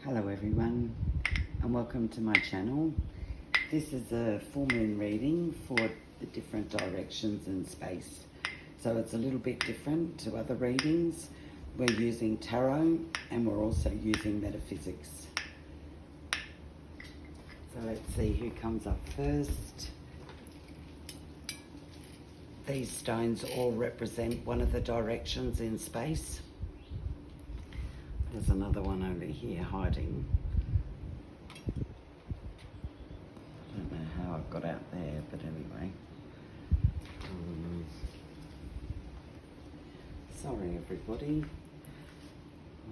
Hello everyone and welcome to my channel. This is a full moon reading for the different directions in space. So it's a little bit different to other readings. We're using tarot and we're also using metaphysics. So let's see who comes up first. These stones all represent one of the directions in space. There's another one over here hiding. I don't know how it got out there, but anyway. Sorry everybody.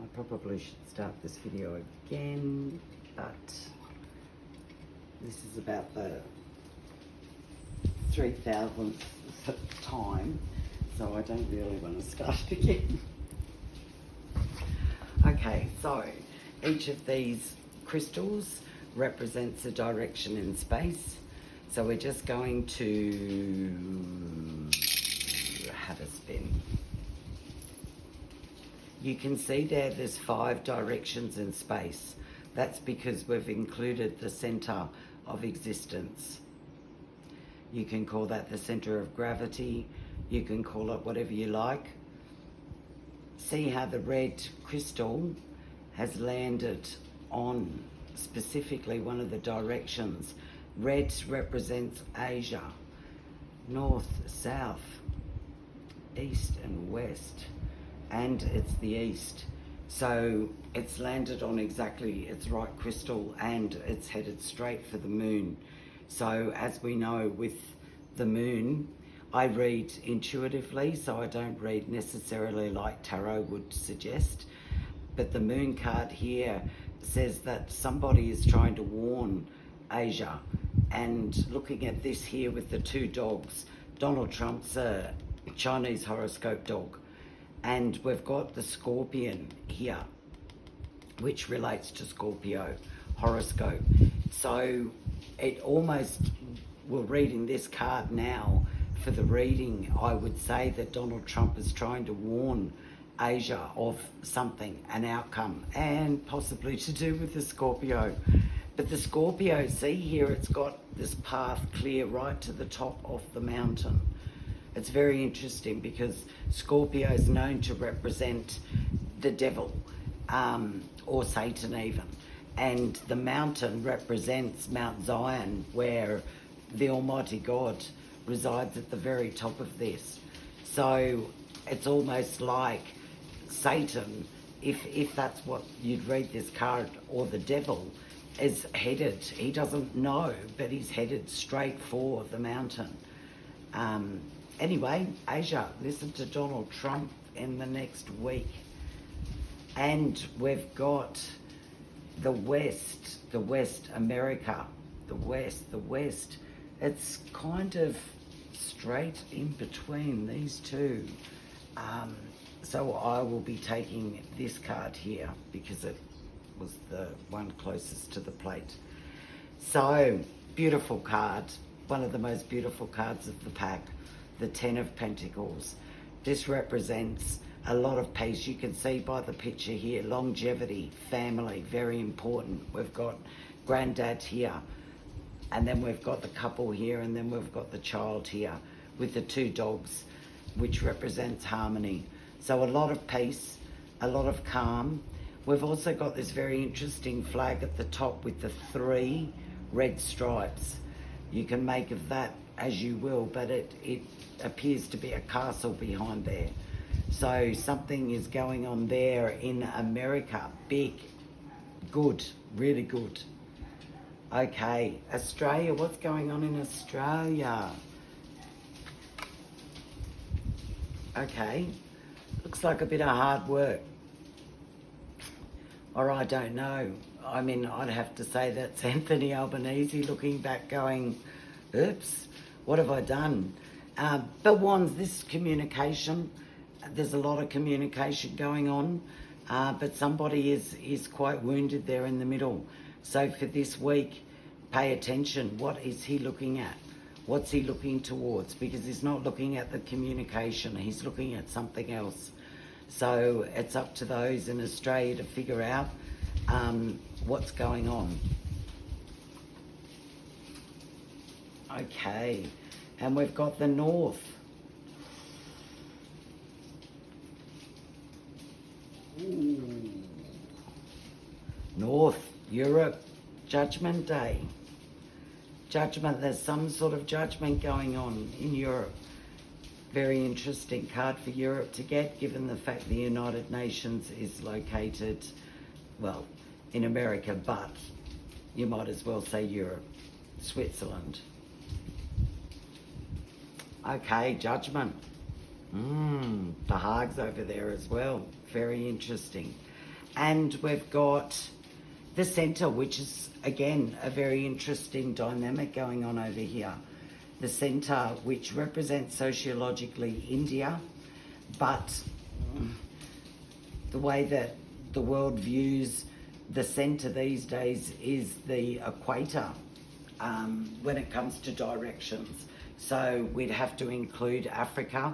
I probably should start this video again, but this is about the 3,000th time, so I don't really want to start again. Okay, so each of these crystals represents a direction in space. So we're just going to have a spin. You can see there's 5 directions in space. That's because we've included the center of existence. You can call that the center of gravity. You can call it whatever you like. See how the red crystal has landed on specifically one of the directions. Red represents Asia, north, south, east and west, and it's the east. So it's landed on exactly its right crystal and it's headed straight for the moon. So as we know with the moon, I read intuitively, so I don't read necessarily like tarot would suggest. But the moon card here says that somebody is trying to warn Asia. And looking at this here with the 2 dogs, Donald Trump's a Chinese horoscope dog. And we've got the scorpion here, which relates to Scorpio horoscope. So it almost, we're reading this card now, for the reading, I would say that Donald Trump is trying to warn Asia of something, an outcome, and possibly to do with the Scorpio. But the Scorpio, see here, it's got this path clear right to the top of the mountain. It's very interesting because Scorpio is known to represent the devil, or Satan even. And the mountain represents Mount Zion, where the Almighty God resides at the very top of this. So it's almost like Satan, if that's what you'd read this card, or the devil, is headed, he doesn't know, but he's headed straight for the mountain. Anyway, Asia, listen to Donald Trump in the next week. And we've got the West America, the West. It's kind of straight in between these two. So I will be taking this card here because it was the one closest to the plate. So, beautiful card. One of the most beautiful cards of the pack. The 10 of Pentacles. This represents a lot of peace. You can see by the picture here, longevity, family, very important. We've got granddad here. And then we've got the couple here, and then we've got the child here with the 2 dogs, which represents harmony. So a lot of peace, a lot of calm. We've also got this very interesting flag at the top with the 3 red stripes. You can make of that as you will, but it appears to be a castle behind there. So something is going on there in America. Big, good, really good. Okay, Australia, what's going on in Australia? Okay, looks like a bit of hard work. Or I don't know. I mean, I'd have to say that's Anthony Albanese looking back going, oops, what have I done? But Wands, this communication, there's a lot of communication going on, but somebody is quite wounded there in the middle. So for this week, pay attention. What is he looking at? What's he looking towards? Because he's not looking at the communication, he's looking at something else. So it's up to those in Australia to figure out what's going on. Okay, and we've got the North. Ooh. North, Europe, Judgment Day. Judgment, there's some sort of judgment going on in Europe. Very interesting card for Europe to get, given the fact the United Nations is located, well, in America, but you might as well say Europe, Switzerland. Okay, Judgment. The Hague's over there as well. Very interesting. And we've got the Centre, which is, again, a very interesting dynamic going on over here. The Centre, which represents sociologically India, but the way that the world views the Centre these days is the equator when it comes to directions. So we'd have to include Africa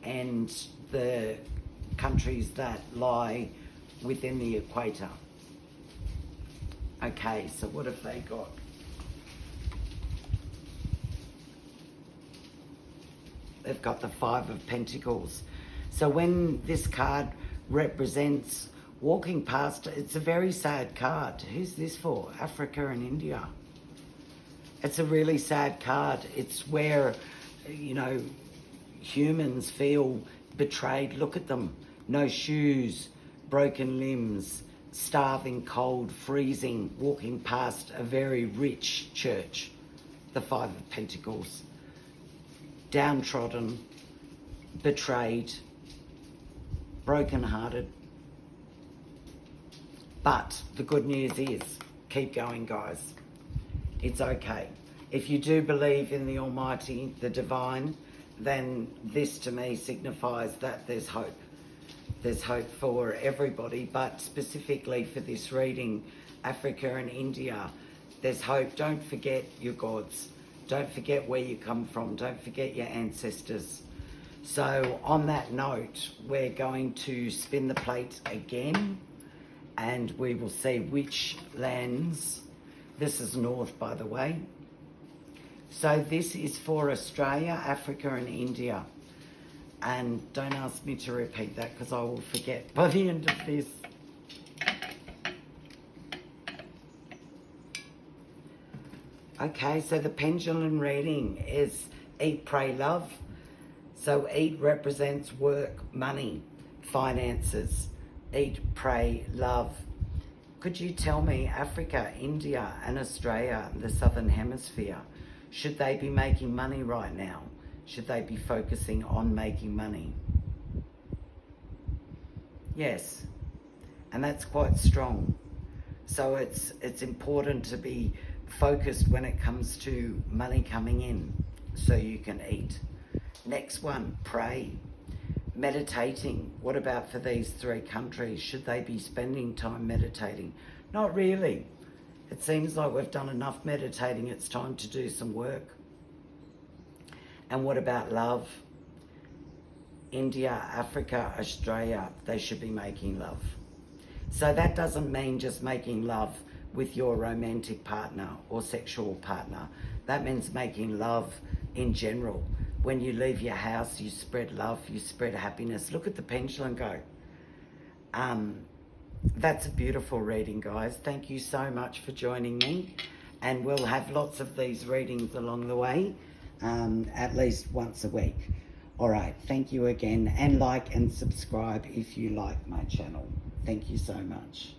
and the countries that lie within the equator. Okay, so what have they got? They've got the Five of Pentacles. So when this card represents walking past, it's a very sad card. Who's this for? Africa and India. It's a really sad card. It's where, you know, humans feel betrayed. Look at them. No shoes, broken limbs, starving, cold, freezing, walking past a very rich church. The Five of Pentacles. Downtrodden, betrayed, broken-hearted. But the good news is, keep going, guys. It's okay. If you do believe in the Almighty, the Divine, then this to me signifies that there's hope. There's hope for everybody, but specifically for this reading, Africa and India, there's hope. Don't forget your gods. Don't forget where you come from. Don't forget your ancestors. So on that note, we're going to spin the plate again and we will see which lands. This is North, by the way. So this is for Australia, Africa and India. And don't ask me to repeat that because I will forget by the end of this. Okay, so the pendulum reading is Eat, Pray, Love. So eat represents work, money, finances. Eat, pray, love. Could you tell me, Africa, India and Australia, the Southern Hemisphere, should they be making money right now? Should they be focusing on making money? Yes, and that's quite strong. So it's important to be focused when it comes to money coming in so you can eat. Next one, pray. Meditating. What about for these three countries? Should they be spending time meditating? Not really. It seems like we've done enough meditating. It's time to do some work. And what about love? India, Africa, Australia, they should be making love. So that doesn't mean just making love with your romantic partner or sexual partner. That means making love in general. When you leave your house, you spread love, you spread happiness. Look at the pendulum go. That's a beautiful reading, guys. Thank you so much for joining me. And we'll have lots of these readings along the way, at least once a week. All right, thank you again. And like and subscribe if you like my channel. Thank you so much.